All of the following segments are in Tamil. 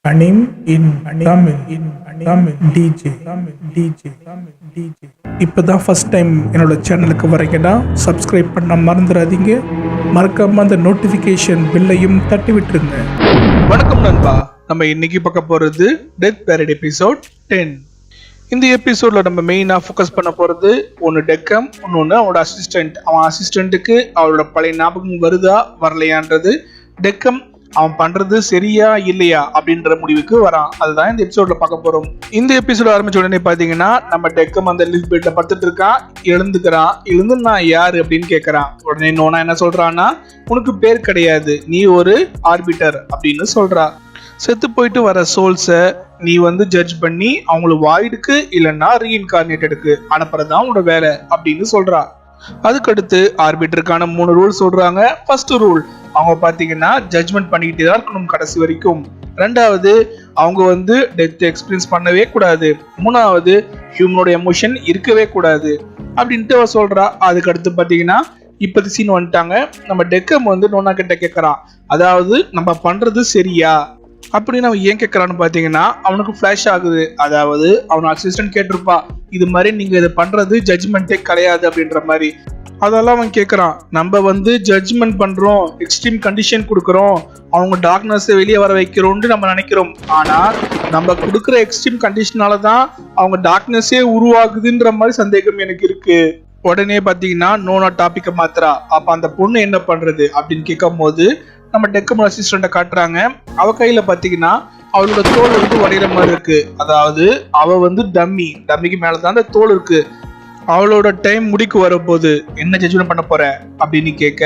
Anim in Tamil in Tamil DJ இப்போதான் ஃபர்ஸ்ட் டைம் என்னோட சேனலுக்கு வரீங்கன்னா சப்ஸ்கிரைப் பண்ண மறந்துடாதீங்க. மறக்காம அந்த நோட்டிஃபிகேஷன் பில்லையும் தட்டி விட்டுருங்க. வணக்கம் நண்பா, நம்ம இன்னைக்கு பார்க்க போறது டெத் பேரட் எபிசோட் 10. இந்த எபிசோட்ல நம்ம மெயினா ஃபோக்கஸ் பண்ண போறது ஒன்னு டெக்கம், இன்னொன்னு அவனோட அசிஸ்டன்ட். அவன் அசிஸ்டன்ட்டுக்கு அவளோட பழைய ஞாபகம் வருதா வரலையான்றது, டெக்கம் அவன் பண்றது சரியா இல்லையா அப்படின்ற முடிவுக்கு வரான். அதுதான் இந்த எபிசோட்ல பார்க்க போறோம். இந்த எபிசோட் ஆரம்பிச்ச உடனே பாத்தீங்கன்னா நம்ம டெக்கம் அந்த லிஃப்ட் பெட்ல படுத்துட்டு இருக்கான். எழுந்து நான் யாரு அப்படின்னு கேட்கறான். உடனே நோனா என்ன சொல்றான்னா, உனக்கு பேர் கிடையாது, நீ ஒரு ஆர்பிட்டர் அப்படின்னு சொல்றா. செத்து போயிட்டு வர சோல்ஸை நீ ஜட்ஜ் பண்ணி அவங்கள வாய்டுக்கு இல்லைன்னா ரீஇன்கார்னேட்டடுக்கு அனுப்புறதுதான் உன்னோட வேலை அப்படின்னு சொல்றா. அதுக்கடுத்து ஆர்பிட்டருக்கான 3 ரூல் சொல்றாங்க. ஃபர்ஸ்ட் ரூல், அவங்க பாத்தீங்கன்னா ஜட்ஜ்மெண்ட் பண்ணிக்கிட்டே தான் இருக்கணும் கடைசி வரைக்கும். ரெண்டாவது, அவங்க டெத் எக்ஸ்பீரியன்ஸ் பண்ணவே கூடாது. மூணாவது, ஹியூமனோட எமோஷன் இருக்கவே கூடாது அப்படின்ட்டு அவ சொல்றா. அதுக்கடுத்து பாத்தீங்கன்னா இப்போது சீன் வந்துட்டாங்க. நம்ம டெக்கம் நோனா கிட்ட கேட்கறான், அதாவது நம்ம பண்றது சரியா அப்படின்னு அவன் ஏன் கேட்கறான்னு பாத்தீங்கன்னா அவனுக்கு ஃபிளாஷ் ஆகுது. அதாவது அவன் அசிஸ்டன்ட் கேட்டிருப்பா, இது மாதிரி நீங்க இதை பண்றது ஜட்ஜ்மெண்டே கிடையாது அப்படின்ற மாதிரி. அதெல்லாம் அவன் கேட்கறான், நம்ம ஜட்ஜ்மெண்ட் பண்றோம், எக்ஸ்ட்ரீம் கண்டிஷன் கொடுக்குறோம், அவங்க டார்க்னஸ் வெளியே வர வைக்கிறோம்னு நம்ம நினைக்கிறோம். ஆனா நம்ம கொடுக்குற எக்ஸ்ட்ரீம் கண்டிஷனால தான் அவங்க டார்க்னஸே உருவாகுதுன்ற மாதிரி சந்தேகம் எனக்கு இருக்கு. உடனே பாத்தீங்கன்னா நோனா டாபிக்க மாத்திரா. அப்ப அந்த பொண்ணு என்ன பண்றது அப்படின்னு கேட்கும் போது நம்ம டெக்கம் அசிஸ்டண்ட காட்டுறாங்க. அவ கையில பாத்தீங்கன்னா அவளோட தோல் உடையிற மாதிரி இருக்கு. அதாவது அவ டம்மிக்கு மேலதான் அந்த தோல் இருக்கு. அவளோட டைம் முடிக்கு வரப்போது, என்ன ஜட்ஜ்மெண்ட் பண்ண போற அப்படின்னு கேட்க,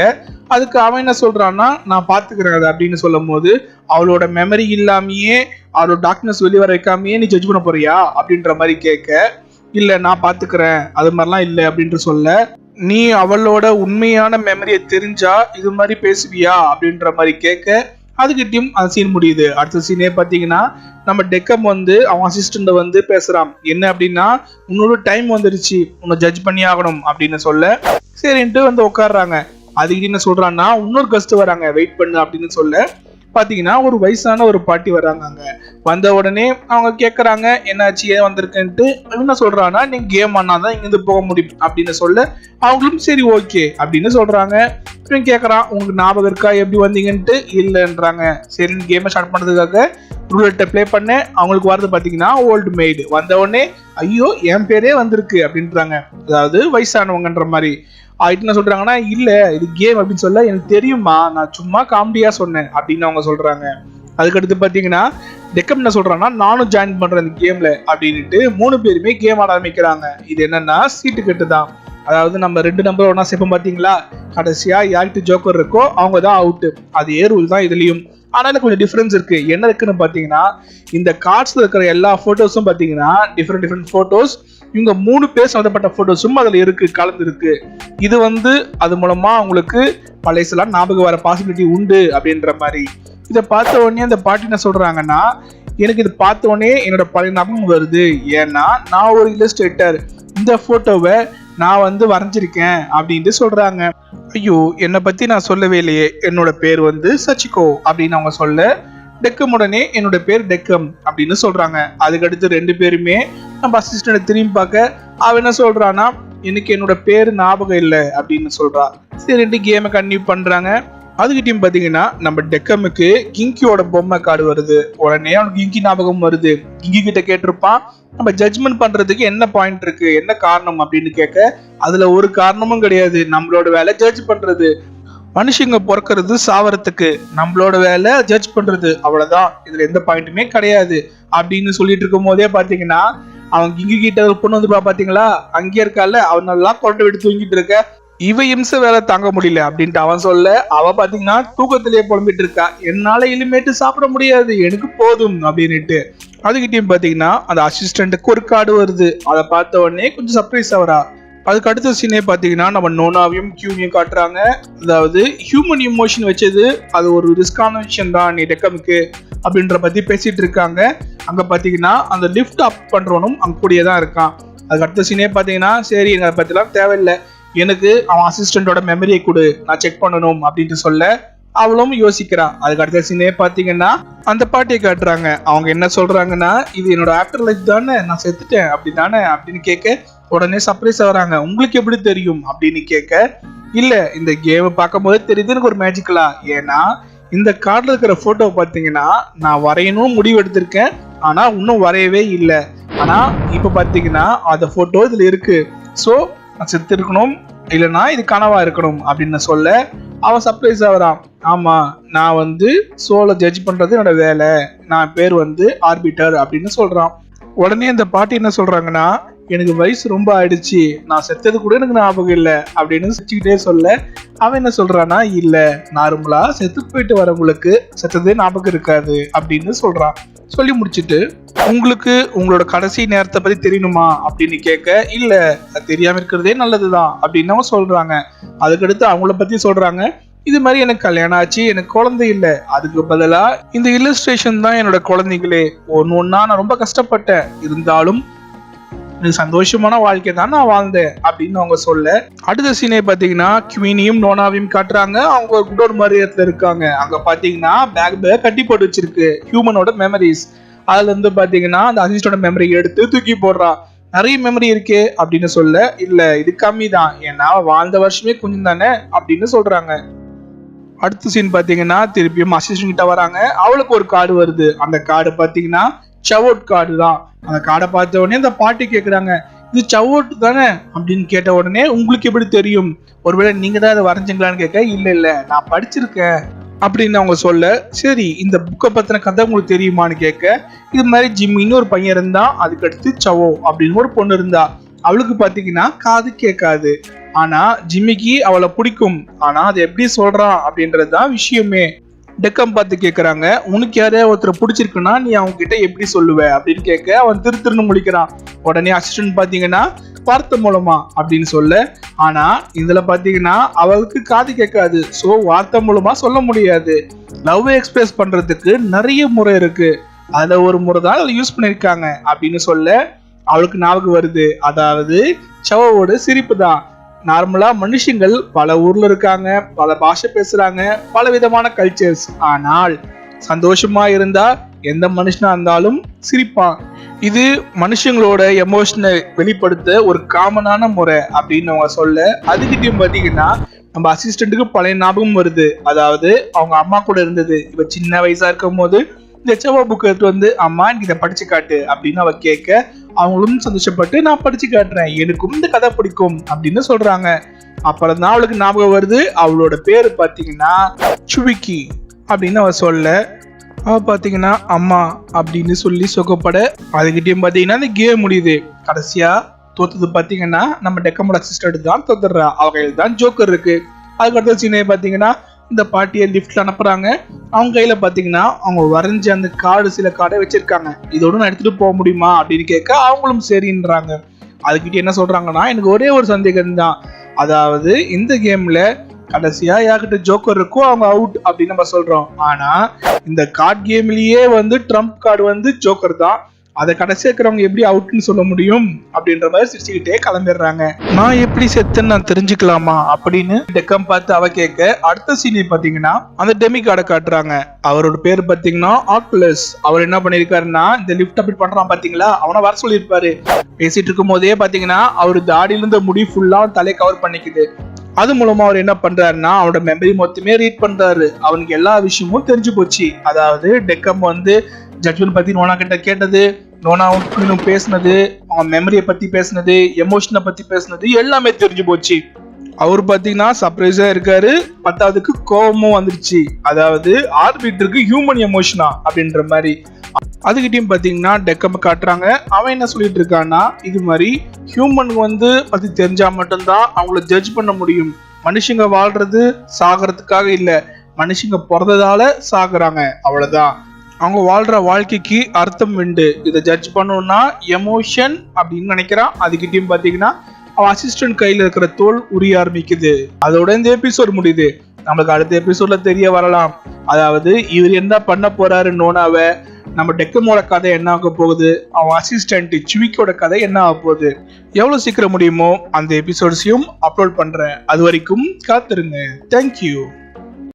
அதுக்கு அவன் என்ன சொல்றான்னா, நான் பாத்துக்கிறேன் அப்படின்னு சொல்லும் போது, அவளோட மெமரி இல்லாமயே அவளோட டார்க்னஸ் வெளியே வர வைக்காமயே நீ ஜட்ஜ் பண்ண போறியா அப்படின்ற மாதிரி கேட்க, இல்ல நான் பாத்துக்கிறேன் அது மாதிரிலாம் இல்லை அப்படின்ட்டு சொல்ல, நீ அவளோட உண்மையான மெமரியை தெரிஞ்சா இது மாதிரி பேசுவியா அப்படின்ற மாதிரி கேட்க, அதுக்கிட்டையும் அந்த சீன் முடியுது. அடுத்த சீனே பாத்தீங்கன்னா நம்ம டெக்கம் அவன் அசிஸ்டன்ட் பேசுறான். என்ன அப்படின்னா, உன்னோட டைம் வந்துருச்சு, உன்னை ஜட்ஜ் பண்ணி ஆகணும் அப்படின்னு சொல்ல, சரின்ட்டு உட்காடுறாங்க. அதுக்கிட்ட என்ன சொல்றான்னா, இன்னொரு கெஸ்ட் வராங்க, வெயிட் பண்ணு அப்படின்னு சொல்ல பாத்தீங்கன்னா ஒரு வயசான ஒரு பாட்டி வராங்க. அங்க வந்த உடனே அவங்க கேக்குறாங்க, என்னாச்சு ஏன் வந்திருக்குன்ட்டு. என்ன சொல்றான்னா, நீங்க கேம் ஆனாதான் இங்கிருந்து போக முடியும் அப்படின்னு சொல்ல, அவங்களும் சரி ஓகே அப்படின்னு சொல்றாங்க. இவன் கேக்குறான், உங்களுக்கு ஞாபகம் இருக்கா எப்படி வந்தீங்கன்ட்டு. இல்லைன்றாங்க. சரின்னு கேமை ஸ்டார்ட் பண்றதுக்காக ரூலெட்டை பிளே பண்ண, அவங்களுக்கு வரது பாத்தீங்கன்னா ஓல்டு மெய்டு. வந்த உடனே ஐயோ என் பேரே வந்திருக்கு அப்படின்றாங்க, அதாவது வயசானவங்கன்ற மாதிரி. என்ன சொல்றாங்கன்னா, இல்ல இது கேம் அப்படின்னு சொல்ல, எனக்கு தெரியுமா, நான் சும்மா காமெடியா சொன்னேன் அப்படின்னு அவங்க சொல்றாங்க. அதுக்கடுத்து பாத்தீங்கன்னா டெக்கம் என்ன சொல்றான்னா, நானும் ஜாயின் பண்றேன் இந்த கேம்ல அப்படின்ட்டு 3 பேருமே கேம் ஆட ஆரம்பிக்கிறாங்க. இது என்னன்னா சீட்டு கட்டு தான். அதாவது நம்ம 2 நம்பர் ஒன்னா சேர்ப்போம் பாத்தீங்களா, கடைசியா யார்கிட்ட ஜோக்கர் இருக்கோ அவங்க தான் அவுட்டு. அதே ரூல் தான் இதுலயும். ஆனாலும் கொஞ்சம் டிஃபரன்ஸ் இருக்கு. என்ன இருக்குன்னு பாத்தீங்கன்னா, இந்த கார்ட்ஸ்ல இருக்கிற எல்லா போட்டோஸும் பாத்தீங்கன்னா டிஃப்ரெண்ட் போட்டோஸ், இவங்க 3 பேர் சம்பந்தப்பட்ட போட்டோஸும் அதுல இருக்கு, கலந்து இருக்கு. இது அது மூலமா அவங்களுக்கு பழையசெல்லாம் ஞாபகம் வர பாசிபிலிட்டி உண்டு அப்படின்ற மாதிரி. இதை பார்த்த உடனே அந்த பாட்டி என்ன சொல்றாங்கன்னா, எனக்கு இது பார்த்த உடனே என்னோட பழைய ஞாபகம் வருது. ஏன்னா நான் ஒரு இல்லஸ்ட்ரேட்டர், இந்த போட்டோவை நான் வரைஞ்சிருக்கேன் அப்படின்ட்டு சொல்றாங்க. ஐயோ, என்னை பத்தி நான் சொல்லவே இல்லையே, என்னோட பேர் சச்சிகோ அப்படின்னு அவங்க சொல்ல, டெக்கம் உடனே என்னோட பேர் டெக்கம் அப்படின்னு சொல்றாங்க. அதுக்கடுத்து 2 பேருமே நம்ம அசிஸ்டன்ட் திரும்பி பார்க்க, அவ என்ன சொல்றான்னா, எனக்கு என்னோட பேரு ஞாபகம் இல்லை அப்படின்னு சொல்றா. சரி, கேமை கன்டினியூ பண்றாங்க. அதுக்கிட்டையும் பாத்தீங்கன்னா நம்ம டெக்கமுக்கு கிங்கியோட பொம்மை கார்டு வருது. உடனே அவனுக்கு கிங்கி ஞாபகம் வருது. கிங்கி கிட்ட கேட்டிருப்பான், நம்ம ஜட்ஜ்மெண்ட் பண்றதுக்கு என்ன பாயிண்ட் இருக்கு, என்ன காரணம் அப்படின்னு கேட்க, அதுல ஒரு காரணமும் கிடையாது, நம்மளோட வேலை ஜட்ஜ் பண்றது. மனுஷங்க பிறக்கிறது சாவறதுக்கு, நம்மளோட வேலை ஜட்ஜ் பண்றது, அவ்வளவுதான், இதுல எந்த பாயிண்ட்டுமே கிடையாது அப்படின்னு சொல்லிட்டு இருக்கும் போதே பாத்தீங்கன்னா அவன் கிங்கி கிட்ட ஒரு பொண்ணு பாத்தீங்களா, அங்கே இருக்கால, அவன் நல்லா கொண்டு விட்டு தூங்கிட்டு இருக்க, இவ இம்சை வேலை தாங்க முடியல அப்படின்ட்டு அவன் சொல்ல, அவ பாத்தீங்கன்னா தூக்கத்திலேயே புலம்பிட்டு இருக்கா, என்னால இனிமேட்டு சாப்பிட முடியாது, எனக்கு போதும் அப்படின்னுட்டு. அதுக்கிட்டையும் பாத்தீங்கன்னா அந்த அசிஸ்டன்ட்டுக்கு ஒரு கார்டு வருது. அதை பார்த்த உடனே கொஞ்சம் சர்ப்ரைஸ் ஆகிறா. அதுக்கு அடுத்த சீனே பாத்தீங்கன்னா நம்ம நோனாவையும் கியூனையும் காட்டுறாங்க. அதாவது ஹியூமன் இமோஷன் வச்சது அது ஒரு ரிஸ்கான விஷயம் தான் நீ டெக்கமுக்கு அப்படின்ற பத்தி பேசிட்டு இருக்காங்க. அங்க பாத்தீங்கன்னா அந்த லிஃப்ட் அப் பண்றவனும் அங்க கூடியே தான் இருக்கான். அதுக்கு அடுத்த சீனே பாத்தீங்கன்னா, சரி எங்களை பத்திலாம் தேவையில்லை, எனக்கு அவன் அசிஸ்டண்டோட மெமரியை கொடு, நான் செக் பண்ணணும் அப்படின்ட்டு சொல்ல, அவளும் யோசிக்கிறா. அதுக்கு அடுத்த சீனே பாத்தீங்கன்னா அந்த பாட்டியை காட்டுறாங்க. அவங்க என்ன சொல்றாங்கன்னா, இது என்னோட ஆஃப்டர் லைஃப் தானே, நான் செத்துட்டேன் அப்படிதானே அப்படின்னு கேட்க உடனே சர்ப்ரைஸ் ஆகுறாங்க. உங்களுக்கு எப்படி தெரியும் அப்படின்னு கேட்க, இல்ல இந்த கேம் பார்க்கும் போதே தெரியுது எனக்கு ஒரு மேஜிக்கலா. ஏன்னா இந்த கார்டுல இருக்கிற போட்டோ பாத்தீங்கன்னா நான் வரையணும் முடிவு எடுத்திருக்கேன், ஆனா இன்னும் வரையவே இல்லை. ஆனா இப்ப பாத்தீங்கன்னா அந்த போட்டோ இதுல இருக்கு. சோ நான் செத்து இருக்கணும், இல்லைன்னா இது கனவா இருக்கணும் அப்படின்னு சொல்ல அவன் சர்ப்ரைஸ் ஆகுறான். ஆமா, நான் சோலை ஜட்ஜ் பண்றது என்னோட வேலை, நான் பேர் ஆர்பிட்டர் அப்படின்னு சொல்றான். உடனே அந்த பாட்டி என்ன சொல்றாங்கன்னா, எனக்கு வயசு ரொம்ப ஆயிடுச்சு, நான் செத்தது கூட எனக்கு ஞாபகம் இல்லை அப்படின்னு சிரிச்சுக்கிட்டே சொல்ல அவன் என்ன சொல்றான்னா, இல்ல நார்மலா செத்து போயிட்டு வரவங்களுக்கு செத்ததே ஞாபகம் இருக்காது அப்படின்னு சொல்றான். சொல்லி முடிச்சுட்டு, உங்களுக்கு உங்களோட கடைசி நேரத்தை பத்தி தெரியணுமா அப்படின்னு கேட்க, இல்ல அது தெரியாம இருக்கிறதே நல்லதுதான் அப்படின்னு அவங்க சொல்றாங்க. அதுக்கடுத்து அவங்கள பத்தி சொல்றாங்க. இது மாதிரி எனக்கு கல்யாணம் ஆச்சு, எனக்கு குழந்தை இல்லை, அதுக்கு பதிலா இந்த இல்லஸ்ட்ரேஷன் தான் என்னோட குழந்தைகளே. ஒன்னா நான் ரொம்ப கஷ்டப்பட்டேன், இருந்தாலும் சந்தோஷமான வாழ்க்கை தான் நான் வாழ்ந்தேன் அப்படின்னு அவங்க சொல்ல, அடுத்த சீனே பாத்தீங்கன்னா குவீனியும் நோனாவையும் காட்டுறாங்க. அவங்க ஒரு குடோர் மாதிரி இடத்துல இருக்காங்க. அங்க பாத்தீங்கன்னா பேக் கட்டி போட்டு வச்சிருக்கு ஹியூமனோட மெமரிஸ். அதுல பாத்தீங்கன்னா அந்த அசிஸ்டோட மெமரி எடுத்து தூக்கி போடுறான். நிறைய மெமரி இருக்கே அப்படின்னு சொல்ல, இல்ல இது கம்மி தான், ஏன்னா வாழ்ந்த வருஷமே கொஞ்சம் தானே அப்படின்னு சொல்றாங்க. அடுத்த சீன் பாத்தீங்கன்னா திருப்பியும் அசிஸ்டன்ட் கிட்ட வராங்க. அவளுக்கு ஒரு கார்டு வருது. அந்த கார்டு பாத்தீங்கன்னா சவோட் கார்டு தான். அந்த கார்டை பார்த்த உடனே அந்த பாட்டி கேக்குறாங்க, இது சவோட் தானே அப்படின்னு கேட்ட உடனே, உங்களுக்கு எப்படி தெரியும், ஒருவேளை நீங்க தான் அதை வரைஞ்சிங்களான்னு கேட்க, இல்ல நான் படிச்சிருக்கேன் அப்படின்னு அவங்க சொல்ல, சரி இந்த புக்கை பத்தின கதை உங்களுக்கு தெரியுமான்னு கேட்க, இது மாதிரி ஜிம்மின்னு ஒரு பையன் இருந்தா, அதுக்கடுத்து சவோ அப்படின்னு ஒரு பொண்ணு இருந்தா, அவளுக்கு பாத்தீங்கன்னா காது கேட்காது, ஆனா ஜிம்மிக்கு அவளை பிடிக்கும், ஆனா அது எப்படி சொல்றான் அப்படின்றதுதான் விஷயமே. டெக்கம் பார்த்து கேக்குறாங்க, உனக்கு யாரையா ஒருத்தர் பிடிச்சிருக்குன்னா நீ அவங்க கிட்ட எப்படி சொல்லுவ அப்படின்னு கேட்க, அவன் திருன்னு முழிக்கிறான். உடனே அசிஸ்டன்ட் பாத்தீங்கன்னா வார்த்தை மூலமா அப்படின்னு சொல்ல, ஆனா இதுல பாத்தீங்கன்னா அவளுக்கு காது கேட்காது, சோ வார்த்தை மூலமா சொல்ல முடியாது. லவ் எக்ஸ்பிரஸ் பண்றதுக்கு நிறைய முறை இருக்கு, அதுல ஒரு முறை தான் அதை யூஸ் பண்ணிருக்காங்க அப்படின்னு சொல்ல அவளுக்கு ஞாபகம் வருது. அதாவது சவோட சிரிப்பு தான். நார்மலா மனுஷங்கள் பல ஊர்ல இருக்காங்க, பல பாஷை பேசுறாங்க, பல விதமான கல்ச்சர்ஸ். ஆனால் சந்தோஷமா இருந்தா எந்த மனுஷனா இருந்தாலும் சிரிப்பான். இது மனுஷங்களோட எமோஷனை வெளிப்படுத்த ஒரு காமனான முறை அப்படின்னு அவங்க சொல்ல, அதுக்கிட்டையும் பாத்தீங்கன்னா நம்ம அசிஸ்டன்ட்டுக்கு பழைய ஞாபகம் வருது. அதாவது அவங்க அம்மா கூட இருந்தது. இவ சின்ன வயசா இருக்கும் போது இந்த செவ்வா புக் எடுத்து அம்மா எனக்கு இதை படிச்சு காட்டு அப்படின்னு அவ கேட்க, அவங்களும் சந்தோஷப்பட்டு நான் படிச்சு காட்டுறேன், எனக்கும் இந்த கதை பிடிக்கும் அப்படின்னு சொல்றாங்க. அப்புறம் தான் அவளுக்கு ஞாபகம் வருது, அவளோட பேரு பாத்தீங்கன்னா சுவிக்கி அப்படின்னு அவ சொல்ல, அவ பாத்தீங்கன்னா அம்மா அப்படின்னு சொல்லி சொகப்பட, அதுகிட்டயும் பாத்தீங்கன்னா இந்த கேம் முடியுது. கடைசியா தோத்தது பாத்தீங்கன்னா நம்ம டெக்கமோட அசிஸ்டன்ட் தான் தோத்துடுறா. அவ கையில் தான் ஜோக்கர் இருக்கு. அதுக்கு அடுத்த சீனே பாத்தீங்கன்னா இந்த பாட்டியை லிஃப்ட்ல அனுப்புறாங்க. அவங்க கையில பாத்தீங்கன்னா அவங்க வரைஞ்ச அந்த கார்டு, சில கார்டை வச்சிருக்காங்க. இதோட நான் எடுத்துட்டு போக முடியுமா அப்படின்னு கேட்க, அவங்களும் சரின்றாங்க. அதுக்கிட்ட என்ன சொல்றாங்கன்னா, எனக்கு ஒரே ஒரு சந்தேகம் தான், அதாவது இந்த கேம்ல கடைசியா யார்கிட்ட ஜோக்கர் இருக்கோ அவங்க அவுட் அப்படின்னு நம்ம சொல்றோம். ஆனா இந்த கார்டு கேம்லயே ட்ரம்ப் கார்டு ஜோக்கர் தான், அதை கடைசி இருக்கிறவங்க எப்படி அவுட்னு சொல்ல முடியும் அப்படின்ற மாதிரி சிரிச்சுக்கிட்டே கிளம்பிடுறாங்க. நான் எப்படி செத்துன்னு நான் தெரிஞ்சுக்கலாமா அப்படின்னு டெக்கம் பார்த்து அவ கேட்க, அடுத்த சீனை பாத்தீங்கன்னா அந்த டெமி கார்டை காட்டுறாங்க. அவரோட பேர் பாத்தீங்கன்னா ஆக்குலஸ். அவர் என்ன பண்ணிருக்காருன்னா இந்த லிஃப்ட் அப்படி பண்றான் பாத்தீங்களா, அவனை வர சொல்லியிருப்பாரு. பேசிட்டு இருக்கும் போதே பாத்தீங்கன்னா அவரு தாடியில இருந்த முடி ஃபுல்லா தலையை கவர் பண்ணிக்குது. அது மூலமா அவர் என்ன பண்றாருன்னா அவனோட மெமரி மொத்தமே ரீட் பண்றாரு. அவனுக்கு எல்லா விஷயமும் தெரிஞ்சு போச்சு. அதாவது டெக்கம் ஜட்மெண்ட் பத்தி நோனா கிட்ட கேட்டது, நோனாவும் பேசினது, அவன் மெமரியை பத்தி பேசினது, எமோஷனை பத்தி பேசினது எல்லாமே தெரிஞ்சு போச்சு. அவர் பாத்தீங்கன்னா சர்ப்ரைஸா இருக்காரு. பத்தாவதுக்கு கோபமும் வந்துருச்சு. அதாவது ஆர்பிட்டருக்கு ஹியூமன் எமோஷனா அப்படின்ற மாதிரி. அதுகிட்டயும் பாத்தீங்கன்னா டெக்கம் காட்டுறாங்க. அவன் என்ன சொல்லிட்டு இருக்கான்னா, இது மாதிரி ஹியூமனுக்கு பத்தி தெரிஞ்சா மட்டும்தான் அவங்கள ஜட்ஜ் பண்ண முடியும். மனுஷங்க வாழ்றது சாகிறதுக்காக இல்ல, மனுஷங்க பிறந்ததால சாகுறாங்க, அவ்வளவுதான். அவங்க வாழ்ற வாழ்க்கைக்கு அர்த்தம் உண்டு. இதை ஜட்ஜ் பண்ணணும்னா எமோஷன் அப்படின்னு நினைக்கிறான். அதுக்கிட்டையும் பாத்தீங்கன்னா அவன் அசிஸ்டன்ட் கையில இருக்கிற தோல் உரிய ஆரம்பிக்குது. அதோட இந்த எபிசோட் முடியுது. நம்மளுக்கு அடுத்த எபிசோட்ல தெரிய வரலாம், அதாவது இவர் என்ன பண்ண போறாரு நோனாவை, நம்ம டெக்கமோட கதை என்ன ஆக போகுது, அவன் அசிஸ்டன்ட் சுவிக்கோட கதை என்ன ஆக போகுது. எவ்வளவு சீக்கிரம் முடியுமோ அந்த எபிசோட்ஸையும் அப்லோட் பண்றேன். அது வரைக்கும் காத்துருங்க. தேங்க்யூ.